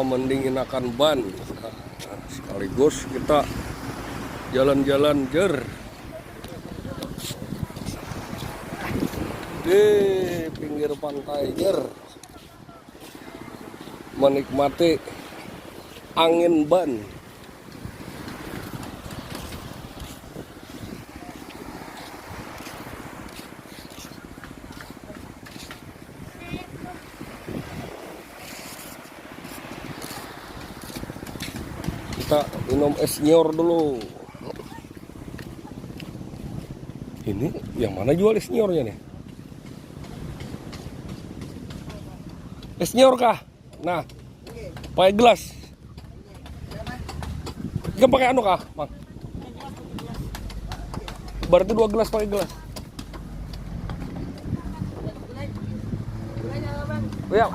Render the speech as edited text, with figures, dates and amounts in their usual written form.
Mending enakan ban. Sekaligus kita jalan-jalan jer di pinggir pantai jer, menikmati angin ban. Kita minum es nyor dulu. Ini yang mana jual es nyornya nih? Es nyor kah? Nah, pakai gelas. Kita pakai anu kah, Bang? Berarti 2 gelas pakai gelas. Ya,